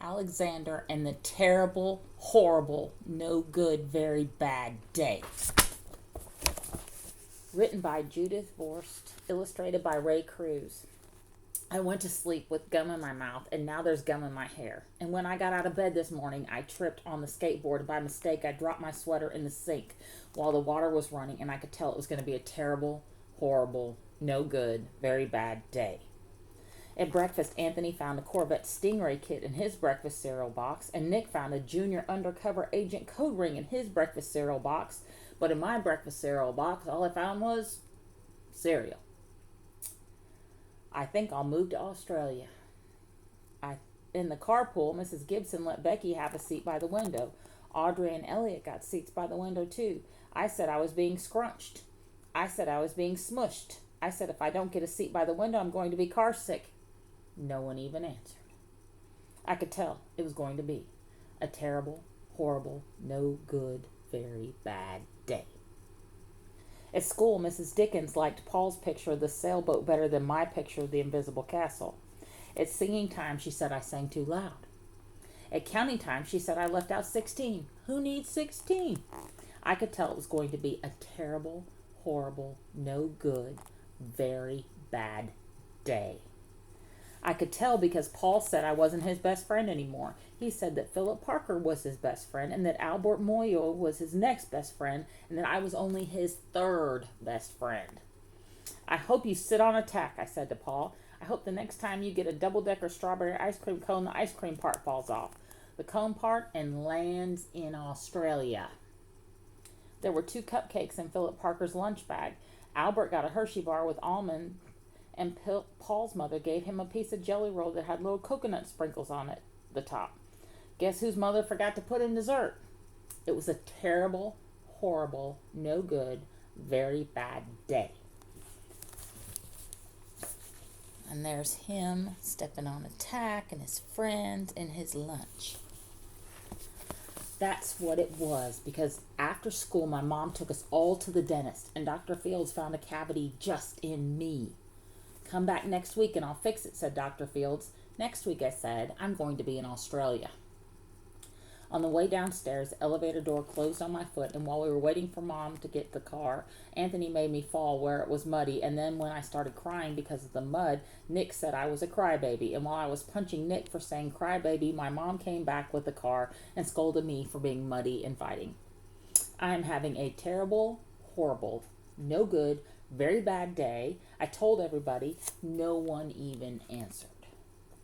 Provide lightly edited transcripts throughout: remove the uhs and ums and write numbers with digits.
Alexander and the Terrible, Horrible, No Good, Very Bad Day. Written by Judith Viorst, illustrated by Cruz. I went to sleep with gum in my mouth, and now there's gum in my hair. And when I got out of bed this morning, I tripped on the skateboard, and by mistake, I dropped my sweater in the sink while the water was running, and I could tell it was going to be a terrible, horrible, no good, very bad day. At breakfast, Anthony found a Corvette Stingray kit in his breakfast cereal box, and Nick found a junior undercover agent code ring in his breakfast cereal box. But in my breakfast cereal box, all I found was cereal. I think I'll move to Australia. In the carpool, Mrs. Gibson let Becky have a seat by the window. Audrey and Elliot got seats by the window too. I said I was being scrunched. I said I was being smushed. I said if I don't get a seat by the window, I'm going to be car sick. No one even answered. I could tell it was going to be a terrible, horrible, no good, very bad day. At school, Mrs. Dickens liked Paul's picture of the sailboat better than my picture of the invisible castle. At singing time, she said I sang too loud. At counting time, she said I left out 16. Who needs 16? I could tell it was going to be a terrible, horrible, no good, very bad day. I could tell because Paul said I wasn't his best friend anymore. He said that Philip Parker was his best friend and that Albert Moyo was his next best friend and that I was only his third best friend. I hope you sit on a tack, I said to Paul. I hope the next time you get a double-decker strawberry ice cream cone, the ice cream part falls off the cone part and lands in Australia. There were 2 cupcakes in Philip Parker's lunch bag. Albert got a Hershey bar with almond, and Paul's mother gave him a piece of jelly roll that had little coconut sprinkles on it, the top. Guess whose mother forgot to put in dessert? It was a terrible, horrible, no good, very bad day. And there's him stepping on a tack and his friends and his lunch. That's what it was, because after school my mom took us all to the dentist and Dr. Fields found a cavity just in me. Come back next week and I'll fix it, said Dr. Fields. Next week, I said, I'm going to be in Australia. On the way downstairs, the elevator door closed on my foot, and while we were waiting for Mom to get the car, Anthony made me fall where it was muddy, and then when I started crying because of the mud, Nick said I was a crybaby, and while I was punching Nick for saying crybaby, my mom came back with the car and scolded me for being muddy and fighting. I am having a terrible, horrible, no good, very bad day. I told everybody. No one even answered.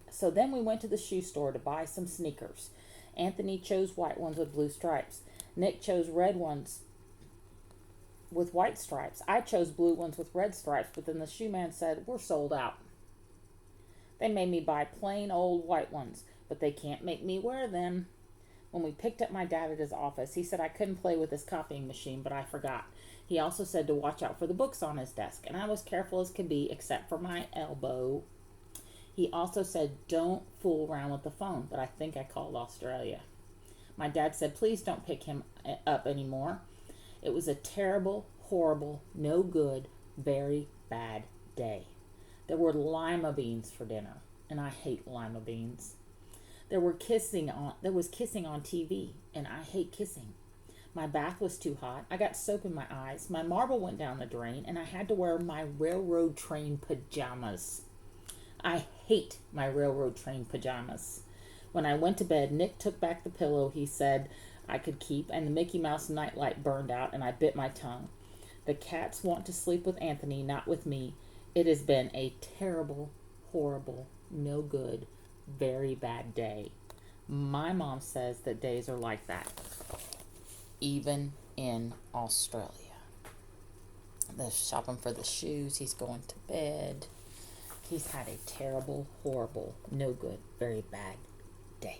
So then we went to the shoe store to buy some sneakers. Anthony chose white ones with blue stripes. Nick chose red ones with white stripes. I chose blue ones with red stripes, but then the shoe man said, we're sold out. They made me buy plain old white ones, but they can't make me wear them. When we picked up my dad at his office, he said I couldn't play with his copying machine, but I forgot. He also said to watch out for the books on his desk, and I was careful as could be, except for my elbow. He also said, don't fool around with the phone, but I think I called Australia. My dad said, please don't pick him up anymore. It was a terrible, horrible, no good, very bad day. There were lima beans for dinner, and I hate lima beans. There was kissing on TV, and I hate kissing. My bath was too hot. I got soap in my eyes. My marble went down the drain, and I had to wear my railroad train pajamas. I hate my railroad train pajamas. When I went to bed, Nick took back the pillow he said I could keep, and the Mickey Mouse nightlight burned out, and I bit my tongue. The cats want to sleep with Anthony, not with me. It has been a terrible, horrible, no good, very bad day. My mom says that days are like that, even in Australia. They're shopping for the shoes. He's going to bed. He's had a terrible, horrible, no good, very bad day.